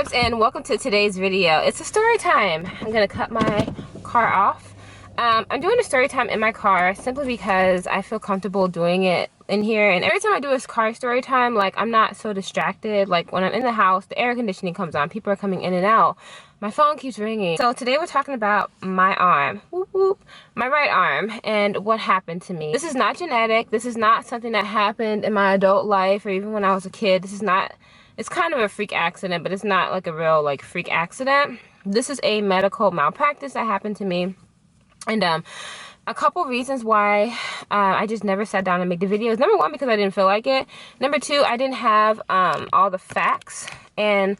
loves, and welcome to today's video. It's a story time. I'm gonna cut my car off. I'm doing a story time in my car simply because I feel comfortable doing it in here, and every time I do a car story time, like, I'm not so distracted. Like, when I'm in the house, the air conditioning comes on, people are coming in and out, my phone keeps ringing. So today we're talking about my arm, whoop, whoop, my right arm, and what happened to me. This is not genetic. This is not something that happened in my adult life or even when I was a kid. This is not, it's kind of a freak accident, but it's not like a real like freak accident. This is a medical malpractice that happened to me. And a couple reasons why I just never sat down and made the videos. Number one, because I didn't feel like it. Number two, I didn't have all the facts. And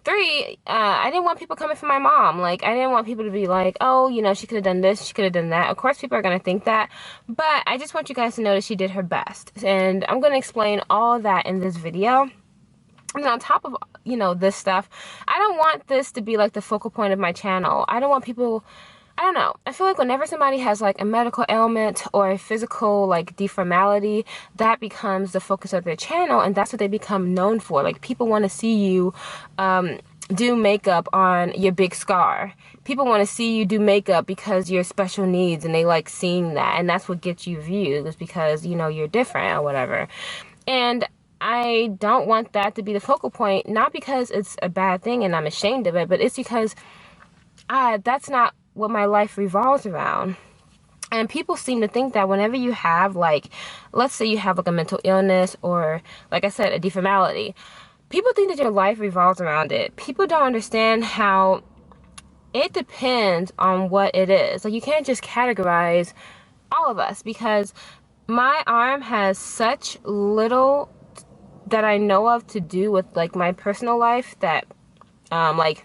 three, I didn't want people coming for my mom. Like, I didn't want people to be like, oh, you know, she could have done this, she could have done that. Of course, people are going to think that. But I just want you guys to know that she did her best. And I'm going to explain all that in this video. And on top of, you know, this stuff, I don't want this to be like the focal point of my channel. I don't want people, I don't know. I feel like whenever somebody has like a medical ailment or a physical like deformality, that becomes the focus of their channel, and that's what they become known for. Like, people want to see you do makeup on your big scar. People want to see you do makeup because you're special needs, and they like seeing that, and that's what gets you views, because, you know, you're different or whatever. And I don't want that to be the focal point, not because it's a bad thing and I'm ashamed of it, but it's because that's not what my life revolves around. And people seem to think that whenever you have, like, let's say you have like a mental illness or, like I said, a deformality, people think that your life revolves around it. People don't understand how it depends on what it is. Like, you can't just categorize all of us, because my arm has such little that I know of to do with like my personal life that like,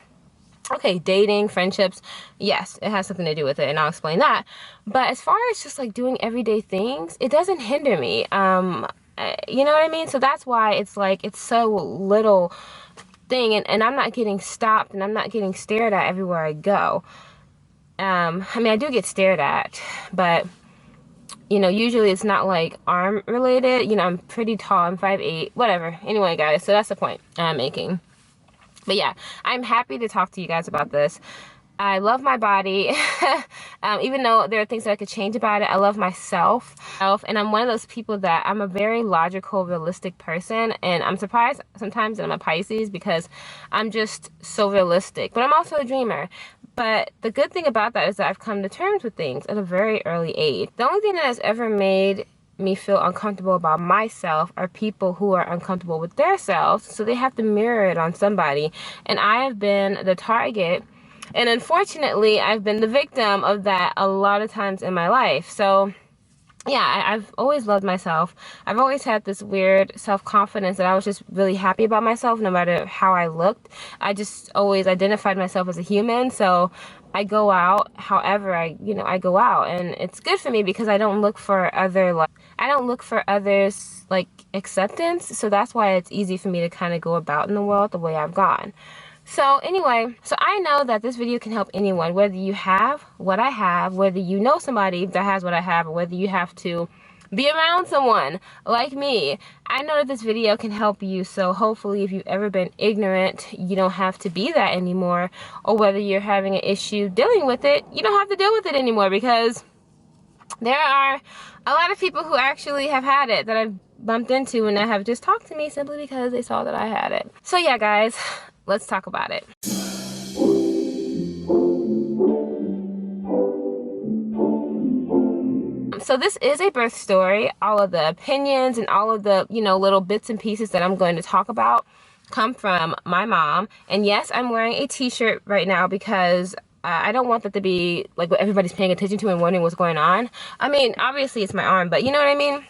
okay, dating, friendships, yes, it has something to do with it, and I'll explain that. But as far as just like doing everyday things, it doesn't hinder me. You know what I mean? So that's why it's like, it's so little thing, and I'm not getting stopped, and I'm not getting stared at everywhere I go. I mean, I do get stared at, but you know, usually it's not like arm related. You know, I'm pretty tall, I'm 5'8", whatever. Anyway, guys, so that's the point I'm making. But yeah, I'm happy to talk to you guys about this. I love my body, even though there are things that I could change about it. I love myself, and I'm one of those people that I'm a very logical, realistic person, and I'm surprised sometimes that I'm a Pisces, because I'm just so realistic, but I'm also a dreamer. But the good thing about that is that I've come to terms with things at a very early age. The only thing that has ever made me feel uncomfortable about myself are people who are uncomfortable with their selves, so they have to mirror it on somebody. And I have been the target, and unfortunately I've been the victim of that a lot of times in my life. So yeah, I've always loved myself. I've always had this weird self-confidence that I was just really happy about myself no matter how I looked. I just always identified myself as a human, so I go out however I go out, and it's good for me because I don't look for others like acceptance, so that's why it's easy for me to kind of go about in the world the way I've gone. So anyway, so I know that this video can help anyone, whether you have what I have, whether you know somebody that has what I have, or whether you have to be around someone like me. I know that this video can help you, so hopefully if you've ever been ignorant, you don't have to be that anymore, or whether you're having an issue dealing with it, you don't have to deal with it anymore, because there are a lot of people who actually have had it that I've bumped into and that have just talked to me simply because they saw that I had it. So yeah, guys, let's talk about it. So this is a birth story. All of the opinions and all of the, you know, little bits and pieces that I'm going to talk about come from my mom. And yes, I'm wearing a t-shirt right now because I don't want that to be like what everybody's paying attention to and wondering what's going on. I mean, obviously it's my arm, but you know what I mean?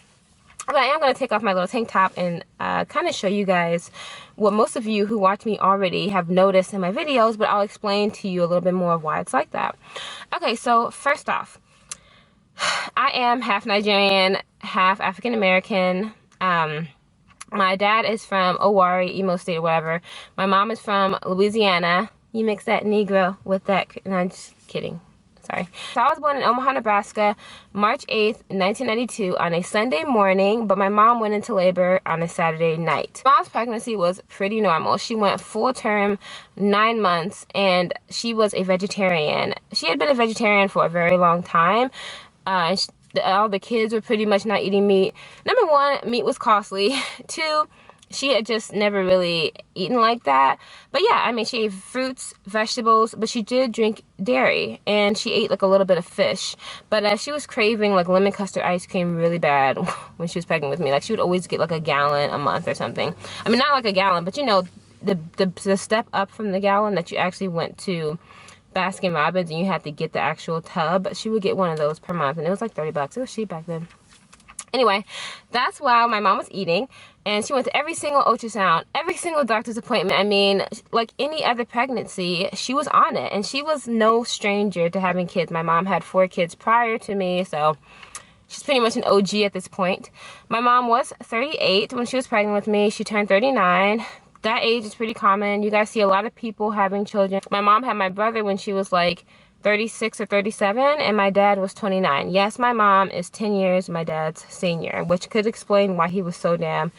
But I am going to take off my little tank top and kind of show you guys what most of you who watch me already have noticed in my videos, but I'll explain to you a little bit more of why it's like that. Okay, so first off, I am half Nigerian, half African American. My dad is from Owari, Imo State, or whatever. My mom is from Louisiana. You mix that Negro with that, no, I'm just kidding. Sorry. So I was born in Omaha, Nebraska, March 8th, 1992 on a Sunday morning, but my mom went into labor on a Saturday night. Mom's pregnancy was pretty normal. She went full term, 9 months, and she was a vegetarian. She had been a vegetarian for a very long time. All the kids were pretty much not eating meat. Number one, meat was costly. Two, she had just never really eaten like that. But yeah, I mean, she ate fruits, vegetables, but she did drink dairy, and she ate like a little bit of fish. But she was craving like lemon custard ice cream really bad when she was pregnant with me. Like she would always get like a gallon a month or something. I mean, not like a gallon, but you know, the step up from the gallon that you actually went to Baskin-Robbins and you had to get the actual tub. She would get one of those per month, and it was like 30 bucks. It was cheap back then. Anyway, that's while my mom was eating, and she went to every single ultrasound, every single doctor's appointment. I mean, like any other pregnancy, she was on it, and she was no stranger to having kids. My mom had 4 kids prior to me, so she's pretty much an OG at this point. My mom was 38 when she was pregnant with me. She turned 39. That age is pretty common. You guys see a lot of people having children. My mom had my brother when she was like 36 or 37, and my dad was 29. Yes, my mom is 10 years my dad's senior, which could explain why he was so damn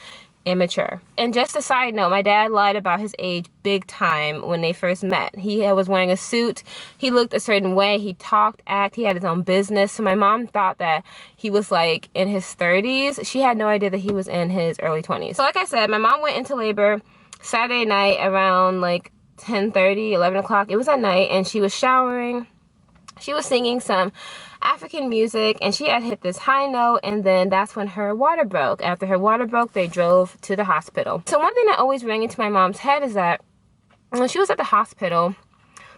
immature. And just a side note, my dad lied about his age big time when they first met. He was wearing a suit, he looked a certain way, he talked, he had his own business. So my mom thought that he was like in his 30s. She had no idea that he was in his early 20s. So like I said, my mom went into labor Saturday night around like 10:30, 11 o'clock. It was at night, and she was showering. She was singing some African music, and she had hit this high note, and then that's when her water broke. After her water broke, they drove to the hospital. So one thing that always rang into my mom's head is that when she was at the hospital,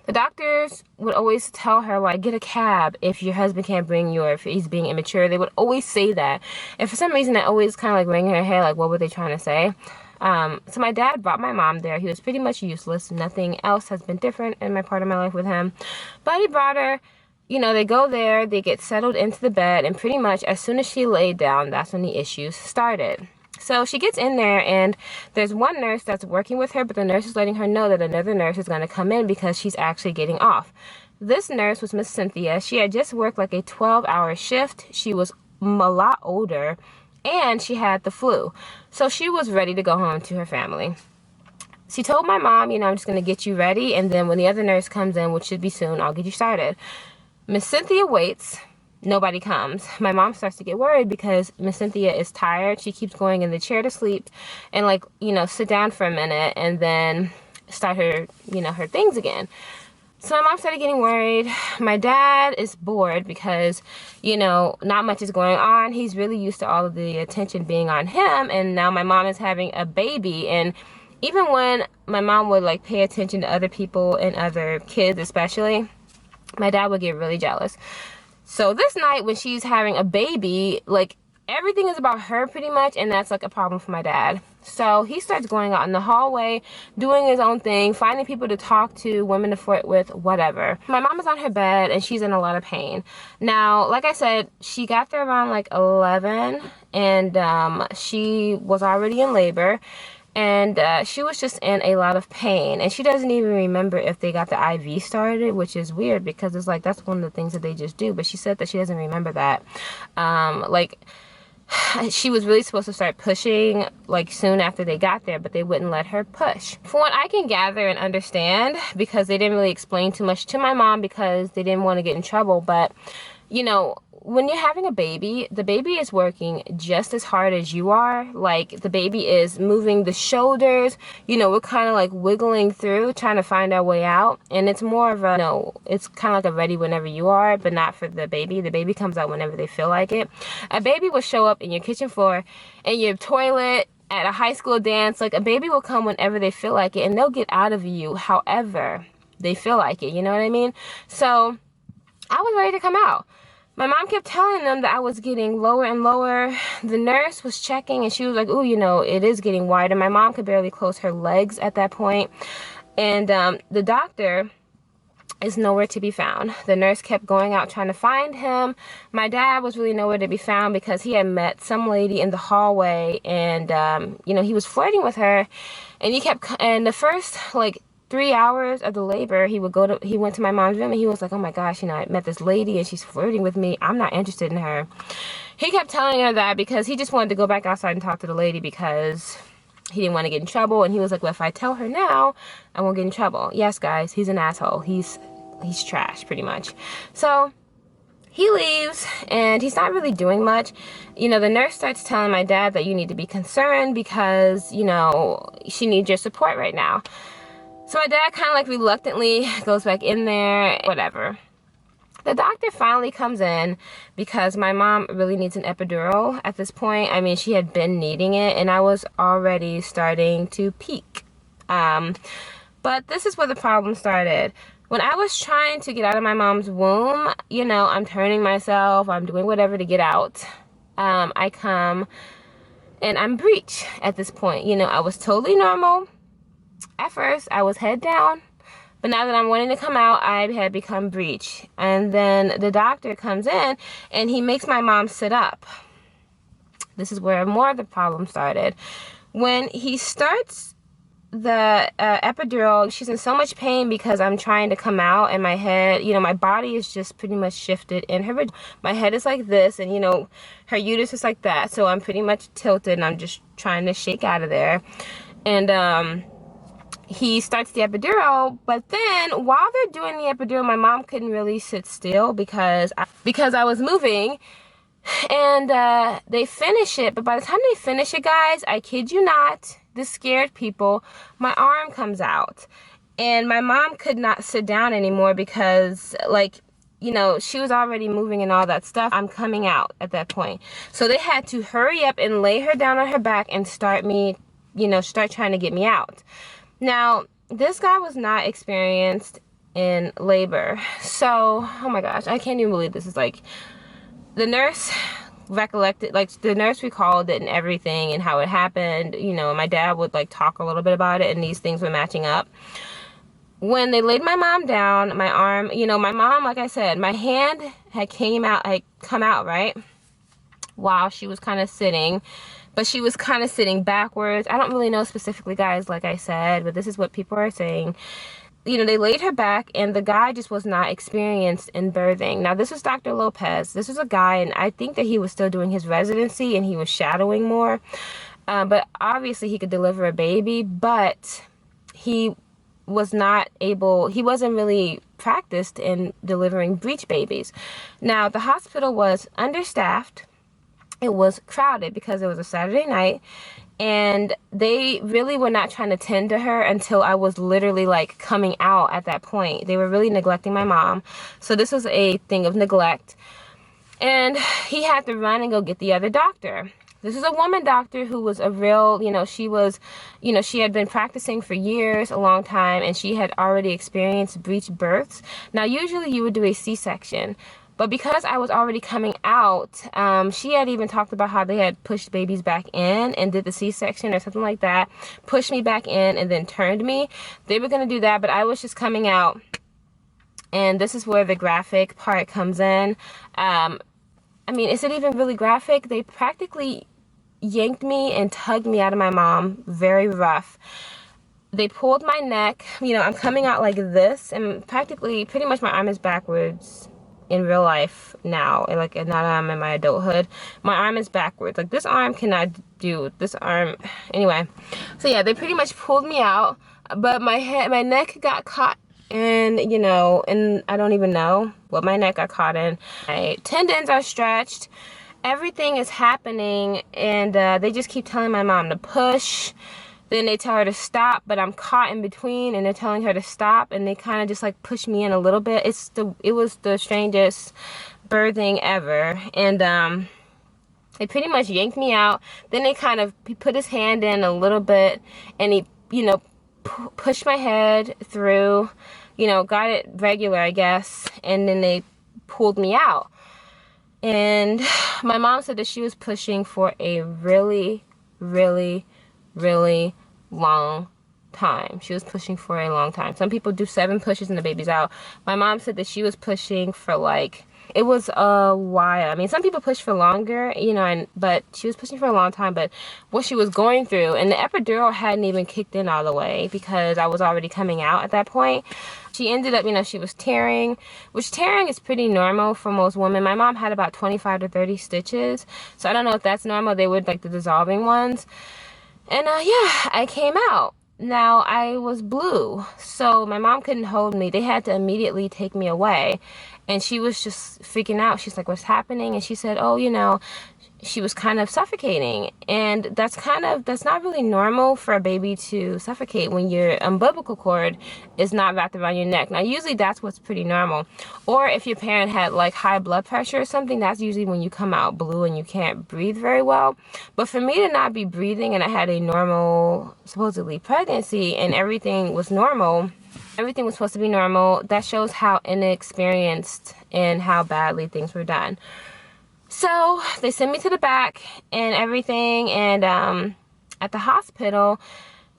the doctors would always tell her, like, get a cab if your husband can't bring you or if he's being immature. They would always say that. And for some reason, that always kind of like rang in her head, like, what were they trying to say? So my dad brought my mom there. He was pretty much useless. Nothing else has been different in my part of my life with him. But he brought her. You know, they go there, they get settled into the bed, and pretty much as soon as she laid down, that's when the issues started. So she gets in there, and there's one nurse that's working with her, but the nurse is letting her know that another nurse is going to come in because she's actually getting off. This nurse was Miss Cynthia. She had just worked like a 12-hour shift. She was a lot older, and she had the flu. So she was ready to go home to her family. She told my mom, you know, I'm just going to get you ready, and then when the other nurse comes in, which should be soon, I'll get you started. Miss Cynthia waits. Nobody comes. My mom starts to get worried because Miss Cynthia is tired. She keeps going in the chair to sleep and, like, you know, sit down for a minute and then start her, you know, her things again. So my mom started getting worried. My dad is bored because, you know, not much is going on. He's really used to all of the attention being on him, and now my mom is having a baby. And even when my mom would, like, pay attention to other people and other kids especially, my dad would get really jealous. So this night when she's having a baby, like, everything is about her pretty much, and that's like a problem for my dad. So he starts going out in the hallway, doing his own thing, finding people to talk to, women to flirt with, whatever. My mom is on her bed, and she's in a lot of pain. Now, like I said, she got there around like 11, and she was already in labor. And she was just in a lot of pain, and she doesn't even remember if they got the IV started, which is weird because it's like that's one of the things that they just do. But she said that she doesn't remember that. Like, she was really supposed to start pushing like soon after they got there, but they wouldn't let her push. From what I can gather and understand, because they didn't really explain too much to my mom because they didn't want to get in trouble, but you know, when you're having a baby, the baby is working just as hard as you are. Like, the baby is moving the shoulders, you know, we're kind of like wiggling through, trying to find our way out. And it's more of a, you know, it's kind of like a ready whenever you are, but not for the baby. The baby comes out whenever they feel like it. A baby will show up in your kitchen floor, in your toilet, at a high school dance. Like, a baby will come whenever they feel like it, and they'll get out of you however they feel like it. You know what I mean? So I was ready to come out. My mom kept telling them that I was getting lower and lower. The nurse was checking, and she was like, "Ooh, you know, it is getting wider." My mom could barely close her legs at that point. And the doctor is nowhere to be found. The nurse kept going out trying to find him. My dad was really nowhere to be found because he had met some lady in the hallway, and you know, he was flirting with her. And he kept, and the first like 3 hours of the labor, he went to my mom's room and he was like, oh my gosh, you know, I met this lady and she's flirting with me. I'm not interested in her. He kept telling her that because he just wanted to go back outside and talk to the lady because he didn't want to get in trouble. And he was like, well, if I tell her now, I won't get in trouble. Yes, guys, he's an asshole. He's trash, pretty much. So he leaves and he's not really doing much. You know, the nurse starts telling my dad that you need to be concerned because, you know, she needs your support right now. So my dad kind of like reluctantly goes back in there, whatever. The doctor finally comes in because my mom really needs an epidural at this point. I mean, she had been needing it and I was already starting to peak. But this is where the problem started. When I was trying to get out of my mom's womb, you know, I'm turning myself, I'm doing whatever to get out. I come and I'm breech at this point. You know, I was totally normal. At first, I was head down. But now that I'm wanting to come out, I had become breech. And then the doctor comes in and he makes my mom sit up. This is where more of the problem started. When he starts the epidural, she's in so much pain because I'm trying to come out and my head, you know, my body is just pretty much shifted in her. My head is like this and, you know, her uterus is like that. So I'm pretty much tilted and I'm just trying to shake out of there. And, he starts the epidural, but then while they're doing the epidural, my mom couldn't really sit still because I was moving. And they finish it, but by the time they finish it, guys, I kid you not, this scared people, my arm comes out. And my mom could not sit down anymore because, like, you know, she was already moving and all that stuff. I'm coming out at that point. So they had to hurry up and lay her down on her back and start trying to get me out. Now, this guy was not experienced in labor. So, oh my gosh, I can't even believe this is like, the nurse recollected, like the nurse recalled it and everything and how it happened. You know, my dad would like talk a little bit about it and these things were matching up. When they laid my mom down, my arm, you know, my mom, like I said, my hand had come out, right? While she was kind of sitting. But she was kind of sitting backwards. I don't really know specifically, guys, like I said, but this is what people are saying. You know, they laid her back and the guy just was not experienced in birthing. Now, this was Dr. Lopez. This was a guy, and I think that he was still doing his residency and he was shadowing more. But obviously he could deliver a baby, but he wasn't really practiced in delivering breech babies. Now, the hospital was understaffed. It was crowded because it was a Saturday night and they really were not trying to tend to her until I was literally like coming out at that point. They were really neglecting my mom. So this was a thing of neglect. And he had to run and go get the other doctor. This is a woman doctor who was a real, you know, she had been practicing for years, a long time, and she had already experienced breech births. Now, usually you would do a C-section. But because I was already coming out, she had even talked about how they had pushed babies back in and did the C-section or something like that. Pushed me back in and then turned me. They were going to do that, but I was just coming out. And this is where the graphic part comes in. I mean, is it even really graphic? They practically yanked me and tugged me out of my mom. Very rough. They pulled my neck. You know, I'm coming out like this. And pretty much my arm is backwards. In real life now, like now that I'm in my adulthood, my arm is backwards. Like this arm cannot do this arm. Anyway, so yeah, they pretty much pulled me out, but my neck got caught in, you know, and I don't even know what my neck got caught in. My tendons are stretched. Everything is happening, and they just keep telling my mom to push. Then they tell her to stop, but I'm caught in between and they're telling her to stop, and they kind of just like push me in a little bit. It was the strangest birthing ever. And they pretty much yanked me out. Then he put his hand in a little bit and he, you know, pushed my head through, you know, got it regular, I guess. And then they pulled me out. And my mom said that she was pushing for a really, really, really long time. She was pushing for a long time. Some people do 7 pushes and the baby's out. My mom said that she was pushing for like It was a while. I mean, some people push for longer, you know, but she was pushing for a long time. But what she was going through, and the epidural hadn't even kicked in all the way because I was already coming out at that point. She ended up, you know, she was tearing, which tearing is pretty normal for most women. My mom had about 25 to 30 stitches. So I don't know if that's normal. They were like the dissolving ones. And yeah, I came out. Now, I was blue, so my mom couldn't hold me. They had to immediately take me away. And she was just freaking out. She's like, what's happening? And she said, oh, you know, she was kind of suffocating. And that's not really normal for a baby to suffocate when your umbilical cord is not wrapped around your neck. Now, usually that's what's pretty normal. Or if your parent had like high blood pressure or something, that's usually when you come out blue and you can't breathe very well. But for me to not be breathing and I had a normal, supposedly, pregnancy and everything was normal, everything was supposed to be normal, that shows how inexperienced and how badly things were done. So they sent me to the back and everything, and at the hospital,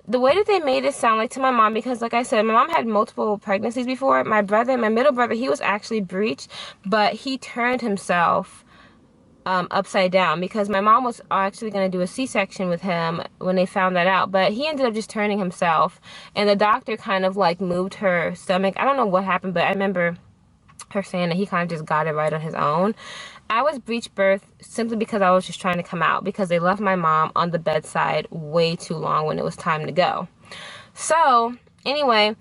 the way that they made it sound like to my mom, because like I said, my mom had multiple pregnancies before. My brother, my middle brother, he was actually breached, but he turned himself upside down because my mom was actually going to do a C-section with him when they found that out, but he ended up just turning himself, and the doctor kind of like moved her stomach. I don't know what happened, but I remember her saying that he kind of just got it right on his own. I was breech birth simply because I was just trying to come out because they left my mom on the bedside way too long when it was time to go. So anyway,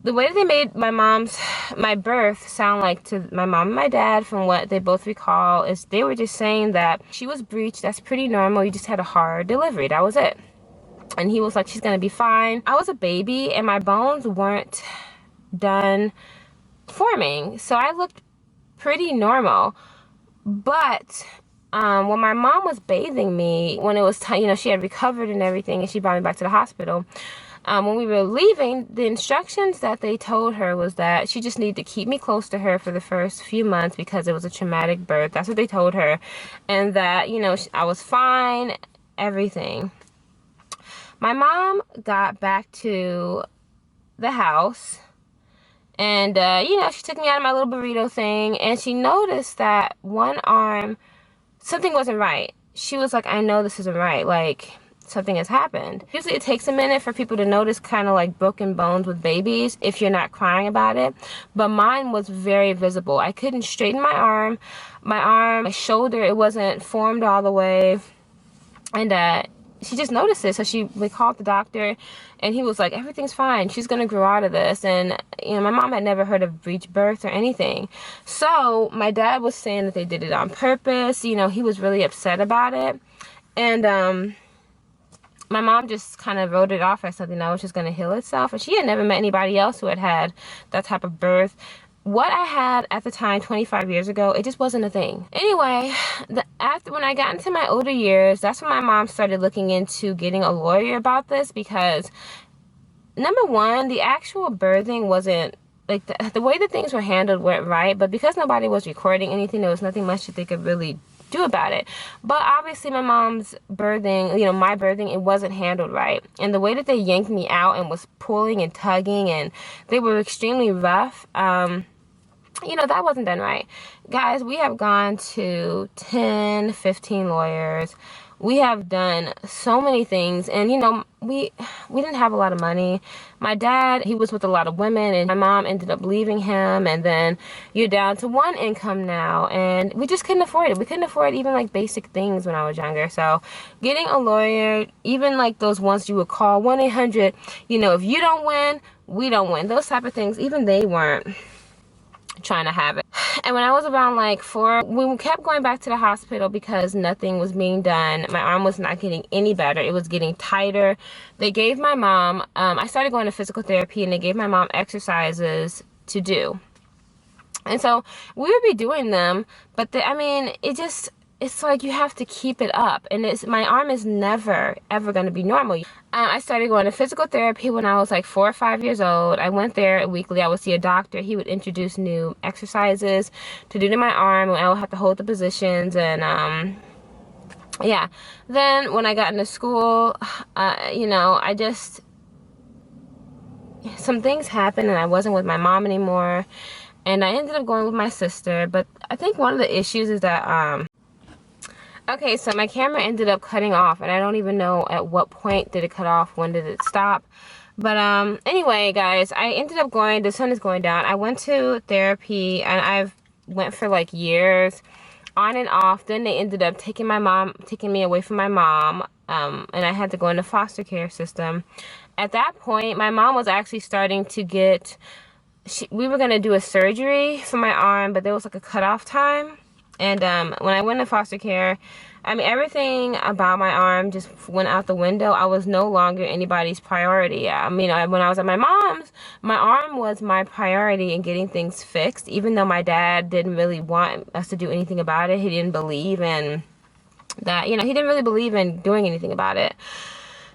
the way that they made my birth sound like to my mom and my dad, from what they both recall, is they were just saying that she was breached. That's pretty normal. You just had a hard delivery. That was it. And he was like, she's gonna be fine. I was a baby and my bones weren't done forming, so I looked pretty normal. But when my mom was bathing me, when it was time, you know, she had recovered and everything, and she brought me back to the hospital. When we were leaving, the instructions that they told her was that she just needed to keep me close to her for the first few months because it was a traumatic birth. That's what they told her. And that, you know, I was fine, everything. My mom got back to the house. And, you know, she took me out of my little burrito thing, and she noticed that one arm, something wasn't right. She was like, I know this isn't right. Like, something has happened. Usually it takes a minute for people to notice kind of like broken bones with babies if you're not crying about it. But mine was very visible. I couldn't straighten my arm. My shoulder, it wasn't formed all the way. And, she just noticed it, so we called the doctor, and he was like, everything's fine, she's gonna grow out of this. And you know, my mom had never heard of breech birth or anything, so my dad was saying that they did it on purpose. You know, he was really upset about it, and my mom just kind of wrote it off as something that was just gonna heal itself, and she had never met anybody else who had that type of birth. What I had at the time, 25 years ago, it just wasn't a thing. Anyway, when I got into my older years, that's when my mom started looking into getting a lawyer about this, because number one, the actual birthing wasn't, like, the way that things were handled weren't right, but because nobody was recording anything, there was nothing much that they could really do about it. But obviously my mom's birthing, you know, my birthing, it wasn't handled right. And the way that they yanked me out and was pulling and tugging, and they were extremely rough, you know, that wasn't done right. Guys, we have gone to 10, 15 lawyers. We have done so many things, and you know, we didn't have a lot of money. My dad, he was with a lot of women, and my mom ended up leaving him, and then you're down to one income now, and we just couldn't afford it. We couldn't afford even like basic things when I was younger. So getting a lawyer, even like those ones you would call 1-800, you know, if you don't win, we don't win, those type of things, even they weren't trying to have it. And when I was around like 4, we kept going back to the hospital because nothing was being done. My arm was not getting any better. It was getting tighter. They gave my mom, I started going to physical therapy, and they gave my mom exercises to do. And so we would be doing them, but I mean, it's like you have to keep it up, and my arm is never ever going to be normal. I started going to physical therapy when I was like 4 or 5 years old. I went there weekly. I would see a doctor. He would introduce new exercises to do to my arm, and I would have to hold the positions. And yeah, then when I got into school, you know, some things happened, and I wasn't with my mom anymore. and I ended up going with my sister. But I think one of the issues is that okay, so my camera ended up cutting off, and I don't even know at what point did it cut off, when did it stop. But anyway, guys, I ended up going, the sun is going down. I went to therapy, and I've went for like years, on and off. Then they ended up taking me away from my mom, and I had to go in the foster care system. At that point, my mom was actually starting to get, we were gonna do a surgery for my arm, but there was like a cutoff time. And when I went to foster care, I mean, everything about my arm just went out the window. I was no longer anybody's priority. I mean, when I was at my mom's, my arm was my priority in getting things fixed, even though my dad didn't really want us to do anything about it. He didn't believe in that, you know, he didn't really believe in doing anything about it,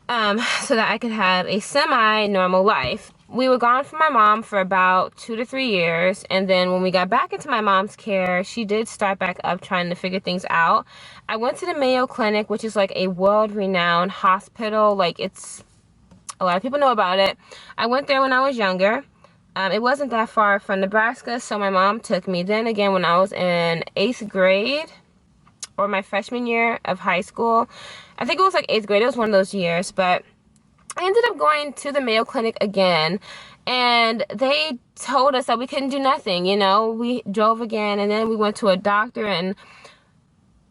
so that I could have a semi-normal life. We were gone from my mom for about 2 to 3 years, and then when we got back into my mom's care, she did start back up trying to figure things out. I went to the Mayo Clinic, which is like a world-renowned hospital. Like, it's, a lot of people know about it. I went there when I was younger. It wasn't that far from Nebraska, so my mom took me. Then again, when I was in 8th grade, or my freshman year of high school, I think it was like 8th grade, it was one of those years, but I ended up going to the Mayo Clinic again, and they told us that we couldn't do nothing, you know. We drove again, and then we went to a doctor, and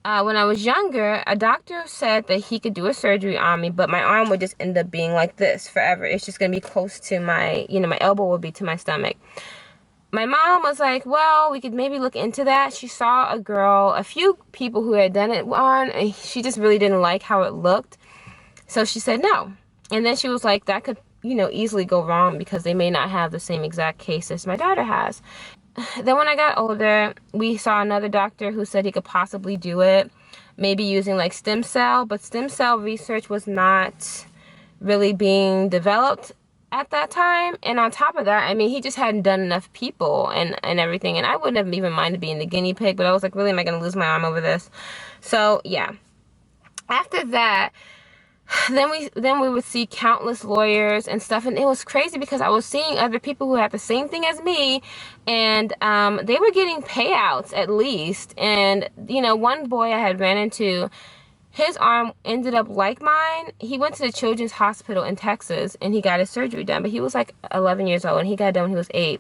when I was younger, a doctor said that he could do a surgery on me, but my arm would just end up being like this forever. It's just going to be close to my, you know, my elbow would be to my stomach. My mom was like, well, we could maybe look into that. She saw a few people who had done it on, and she just really didn't like how it looked. So she said no. And then she was like, that could, you know, easily go wrong because they may not have the same exact case as my daughter has. Then when I got older, we saw another doctor who said he could possibly do it, maybe using like stem cell, but stem cell research was not really being developed at that time. And on top of that, I mean, he just hadn't done enough people and everything. And I wouldn't have even minded being the guinea pig, but I was like, really, am I going to lose my arm over this? So yeah. After that, then we would see countless lawyers and stuff, and it was crazy because I was seeing other people who had the same thing as me, and they were getting payouts at least. And you know, one boy I had ran into, his arm ended up like mine. He went to the Children's Hospital in Texas and he got his surgery done, but he was like 11 years old and he got it done when he was 8.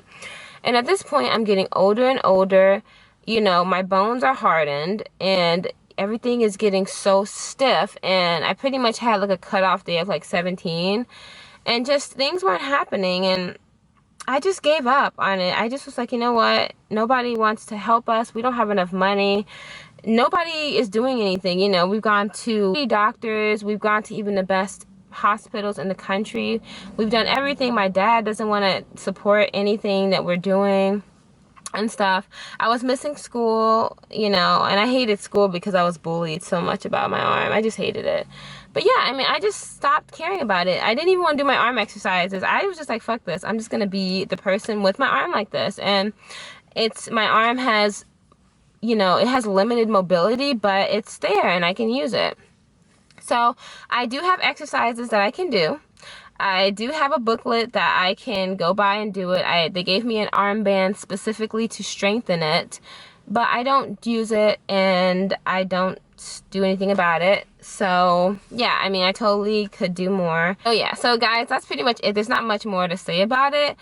And at this point, I'm getting older and older. You know, my bones are hardened and everything is getting so stiff, and I pretty much had like a cutoff day of like 17, and just things weren't happening, and I just gave up on it. I just was like, you know what, nobody wants to help us, we don't have enough money, nobody is doing anything. You know, we've gone to doctors, we've gone to even the best hospitals in the country, we've done everything. My dad doesn't want to support anything that we're doing and stuff. I was missing school, you know, and I hated school because I was bullied so much about my arm. I just hated it. But yeah, I mean, I just stopped caring about it. I didn't even want to do my arm exercises. I was just like, fuck this. I'm just going to be the person with my arm like this. And my arm has, you know, it has limited mobility, but it's there and I can use it. So I do have exercises that I can do. I do have a booklet that I can go by and do it. They gave me an armband specifically to strengthen it, but I don't use it and I don't do anything about it. So yeah, I mean, I totally could do more. Oh yeah, so guys, that's pretty much it. There's not much more to say about it.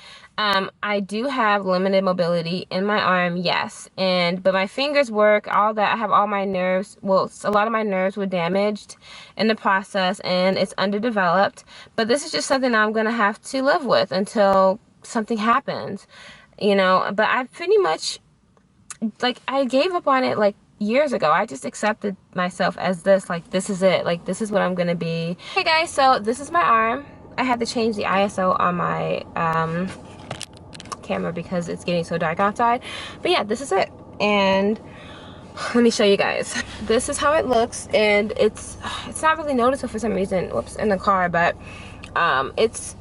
I do have limited mobility in my arm, yes, but my fingers work, all that. I have all my nerves, well, a lot of my nerves were damaged in the process and it's underdeveloped, but this is just something I'm gonna have to live with until something happens, you know. But I pretty much, like, I gave up on it like years ago. I just accepted myself as this, like, this is it, like, this is what I'm gonna be. Hey guys, so this is my arm. I had to change the ISO on my camera because it's getting so dark outside, but yeah, this is it. And let me show you guys. This is how it looks, and it's not really noticeable for some reason, whoops, in the car, but it's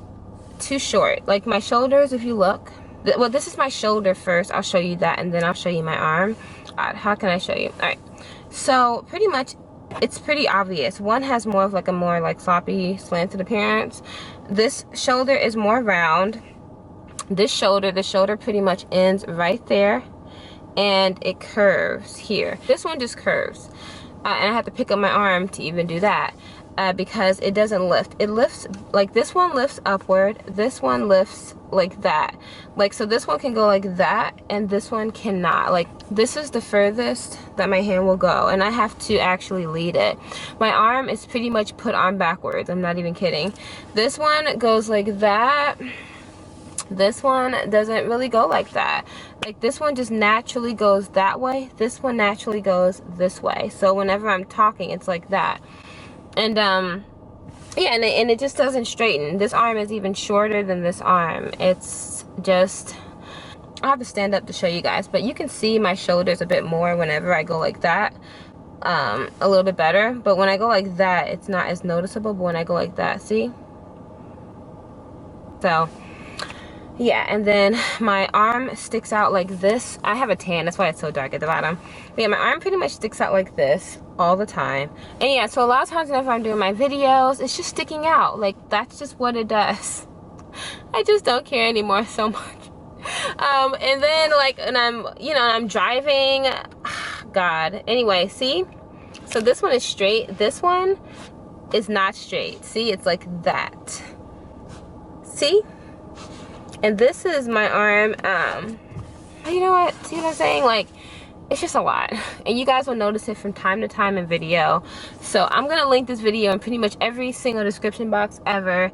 too short. Like my shoulders, if you look, well, this is my shoulder first, I'll show you that, and then I'll show you my arm. How can I show you? All right, so pretty much it's pretty obvious. One has more of like a more like floppy slanted appearance. This shoulder is more round, this shoulder, the shoulder pretty much ends right there, and it curves here. This one just curves, and I have to pick up my arm to even do that, because it doesn't lift. It lifts, like this one lifts upward, this one lifts like that. Like, so this one can go like that, and this one cannot. Like, this is the furthest that my hand will go, and I have to actually lead it. My arm is pretty much put on backwards, I'm not even kidding. This one goes like that. This one doesn't really go like that. Like, this one just naturally goes that way. This one naturally goes this way. So whenever I'm talking, it's like that. And yeah, and it just doesn't straighten. This arm is even shorter than this arm. It's just, I'll have to stand up to show you guys, but you can see my shoulders a bit more whenever I go like that, a little bit better. But when I go like that, it's not as noticeable. But when I go like that, see? So yeah, and then my arm sticks out like this. I have a tan, that's why it's so dark at the bottom. But yeah, my arm pretty much sticks out like this all the time. And yeah, so a lot of times whenever I'm doing my videos, it's just sticking out. Like, that's just what it does. I just don't care anymore so much. And then, like, and I'm driving, God. Anyway, see? So this one is straight. This one is not straight. See, it's like that. See? And this is my arm. You know what? See what I'm saying? Like, it's just a lot. And you guys will notice it from time to time in video. So I'm going to link this video in pretty much every single description box ever.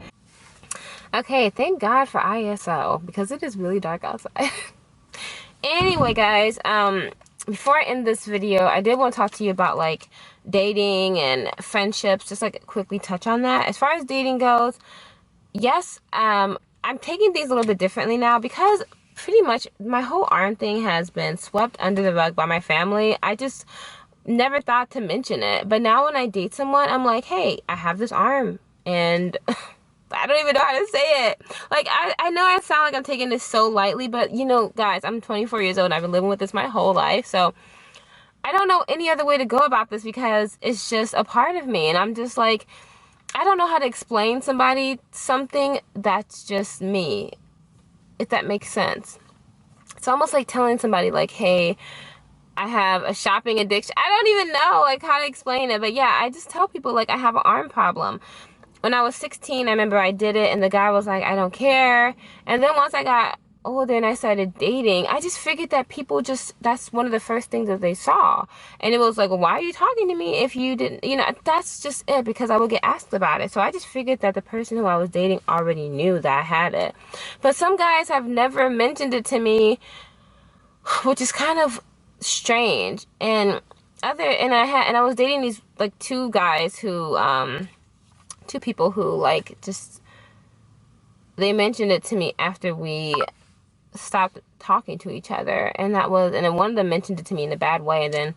Okay, thank God for ISO, because it is really dark outside. Anyway, guys, before I end this video, I did want to talk to you about, like, dating and friendships. Just, like, quickly touch on that. As far as dating goes, yes, I'm taking things a little bit differently now, because pretty much my whole arm thing has been swept under the rug by my family. I just never thought to mention it. But now when I date someone, I'm like, hey, I have this arm, and I don't even know how to say it. Like, I know I sound like I'm taking this so lightly, but, you know, guys, I'm 24 years old and I've been living with this my whole life. So I don't know any other way to go about this, because it's just a part of me. And I'm just like, I don't know how to explain somebody something that's just me, if that makes sense. It's almost like telling somebody, like, hey, I have a shopping addiction. I don't even know, like, how to explain it. But yeah, I just tell people, like, I have an arm problem. When I was 16, I remember I did it, and the guy was like, I don't care. And then once I got older and I started dating, I just figured that people just, that's one of the first things that they saw. And it was like, well, why are you talking to me if you didn't, you know, that's just it, because I would get asked about it. So I just figured that the person who I was dating already knew that I had it. But some guys have never mentioned it to me, which is kind of strange. And I was dating these, like, two guys who, two people who, like, just, they mentioned it to me after we stopped talking to each other, and then one of them mentioned it to me in a bad way, and then,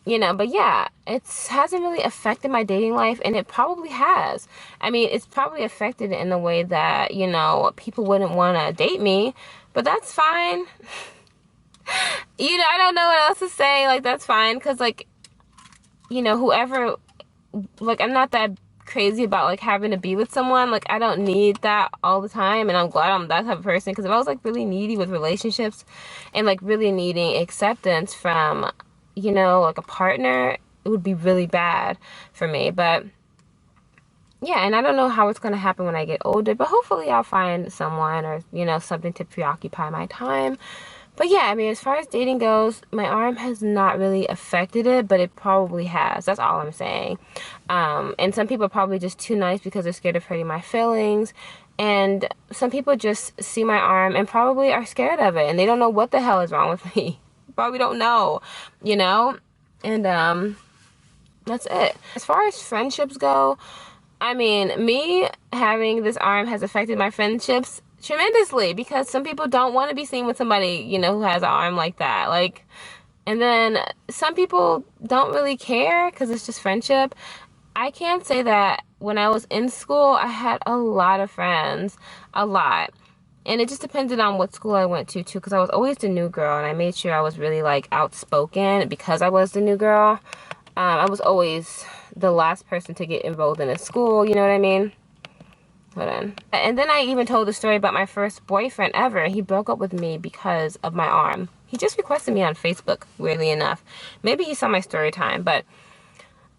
you know, but yeah, it hasn't really affected my dating life, and it probably has. I mean, it's probably affected it in a way that, you know, people wouldn't want to date me, but that's fine. You know, I don't know what else to say. Like, that's fine, because, like, you know, whoever, like, I'm not that crazy about, like, having to be with someone. Like, I don't need that all the time, and I'm glad I'm that type of person, because if I was, like, really needy with relationships and, like, really needing acceptance from, you know, like, a partner, it would be really bad for me. But yeah, and I don't know how it's going to happen when I get older, but hopefully I'll find someone, or, you know, something to preoccupy my time. But yeah, I mean, as far as dating goes, my arm has not really affected it, but it probably has. That's all I'm saying. And some people are probably just too nice because they're scared of hurting my feelings. And some people just see my arm and probably are scared of it, and they don't know what the hell is wrong with me. Probably don't know, you know? And that's it. As far as friendships go, I mean, me having this arm has affected my friendships tremendously, because some people don't want to be seen with somebody, you know, who has an arm like that. Like, and then some people don't really care because it's just friendship. I can say that when I was in school, I had a lot of friends, a lot. And it just depended on what school I went to, too, because I was always the new girl, and I made sure I was really, like, outspoken because I was the new girl. I was always the last person to get enrolled in a school, you know what I mean? Hold on. And then I even told the story about my first boyfriend ever. He broke up with me because of my arm. He just requested me on Facebook, weirdly enough. Maybe he saw my story time, but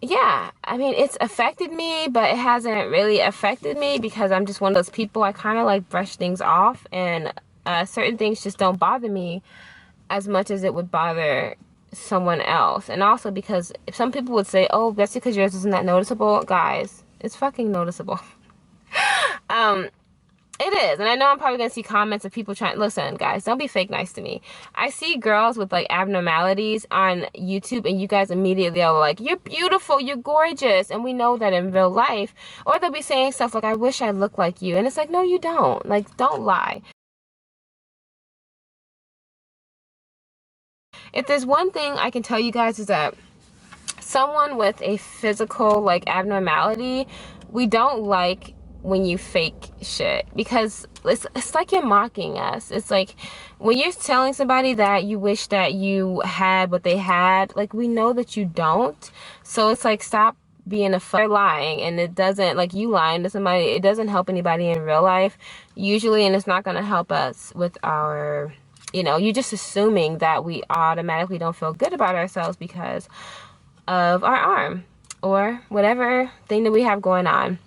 yeah, I mean, it's affected me, but it hasn't really affected me because I'm just one of those people. I kind of like brush things off, and certain things just don't bother me as much as it would bother someone else. And also because if some people would say, oh, that's because yours isn't that noticeable. Guys, it's fucking noticeable. It is, and I know I'm probably gonna see comments of people trying. Listen, guys, don't be fake nice to me. I see girls with like abnormalities on YouTube, and you guys immediately are like, "You're beautiful, you're gorgeous," and we know that in real life. Or they'll be saying stuff like, "I wish I looked like you," and it's like, no, you don't. Like, don't lie. If there's one thing I can tell you guys is that someone with a physical like abnormality, we don't like when you fake shit, because it's like you're mocking us. It's like when you're telling somebody that you wish that you had what they had, like, we know that you don't. So it's like, stop being a lying, and it doesn't, like, you lying to somebody, it doesn't help anybody in real life usually, and it's not going to help us with our, you know, you're just assuming that we automatically don't feel good about ourselves because of our arm or whatever thing that we have going on.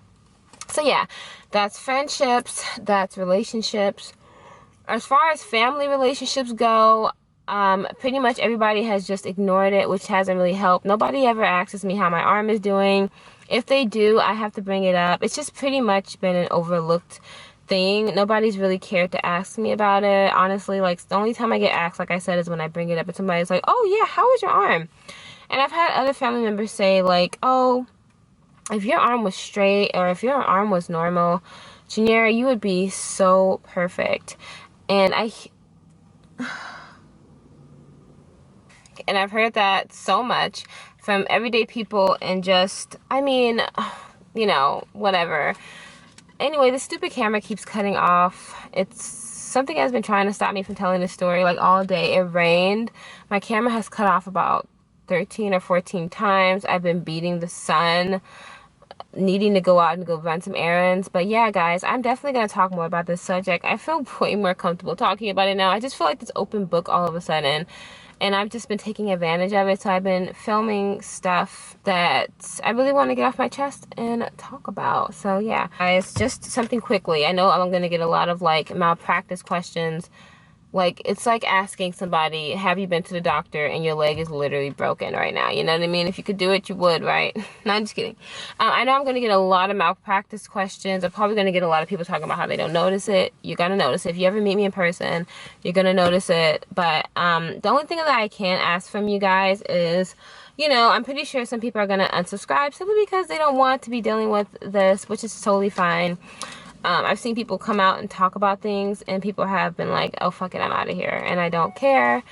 So yeah, that's friendships, that's relationships. As far as family relationships go, pretty much everybody has just ignored it, which hasn't really helped. Nobody ever asks me how my arm is doing. If they do, I have to bring it up. It's just pretty much been an overlooked thing. Nobody's really cared to ask me about it. Honestly, like, the only time I get asked, like I said, is when I bring it up and somebody's like, oh yeah, how is your arm? And I've had other family members say like, oh, if your arm was straight or if your arm was normal, Chinyere, you would be so perfect. And I've heard that so much from everyday people, and just, I mean, you know, whatever. Anyway, the stupid camera keeps cutting off. It's something that's been trying to stop me from telling the story like all day. It rained. My camera has cut off about 13 or 14 times. I've been beating the sun, needing to go out and go run some errands. But yeah, guys, I'm definitely going to talk more about this subject. I feel way more comfortable talking about it now. I just feel like this open book all of a sudden, and I've just been taking advantage of it. So I've been filming stuff that I really want to get off my chest and talk about. So yeah, guys, just something quickly. I know I'm going to get a lot of like malpractice questions. Like, it's like asking somebody, have you been to the doctor and your leg is literally broken right now? You know what I mean? If you could do it, you would, right? No, I'm just kidding. I know I'm going to get a lot of malpractice questions. I'm probably going to get a lot of people talking about how they don't notice it. You're going to notice it. If you ever meet me in person, you're going to notice it. But the only thing that I can ask from you guys is, you know, I'm pretty sure some people are going to unsubscribe simply because they don't want to be dealing with this, which is totally fine. I've seen people come out and talk about things, and people have been like, oh, fuck it, I'm out of here, and I don't care.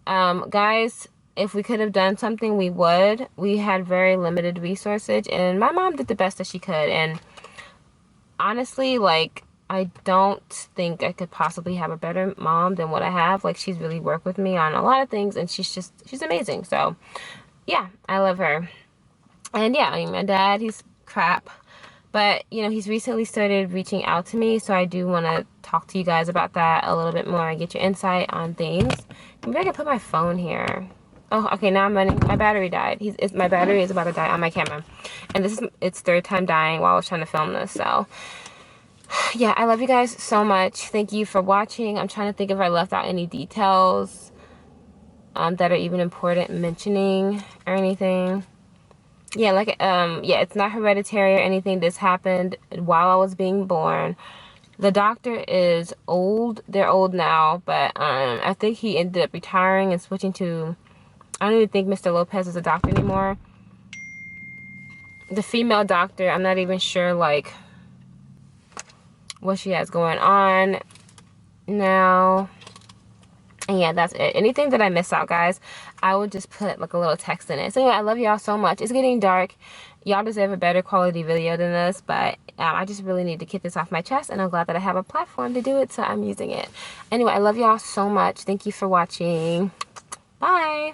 Guys, if we could have done something, we would. We had very limited resources, and my mom did the best that she could, and honestly, like, I don't think I could possibly have a better mom than what I have. Like, she's really worked with me on a lot of things, and she's amazing. So, yeah, I love her. And yeah, I mean, my dad, he's crap. But, you know, he's recently started reaching out to me, so I do want to talk to you guys about that a little bit more and get your insight on things. Maybe I can put my phone here. Oh, okay, now I'm running. My battery died. My battery is about to die on my camera. And this is its third time dying while I was trying to film this, so yeah, I love you guys so much. Thank you for watching. I'm trying to think if I left out any details that are even important mentioning or anything. Yeah, like, yeah, it's not hereditary or anything. This happened while I was being born. The doctor is old. They're old now, but I think he ended up retiring and switching to, I don't even think Mr. Lopez is a doctor anymore. The female doctor, I'm not even sure, like, what she has going on now. And yeah, that's it. Anything that I miss out, guys, I will just put like a little text in it. So anyway, I love y'all so much. It's getting dark. Y'all deserve a better quality video than this, but I just really need to get this off my chest, and I'm glad that I have a platform to do it, so I'm using it. Anyway, I love y'all so much. Thank you for watching. Bye.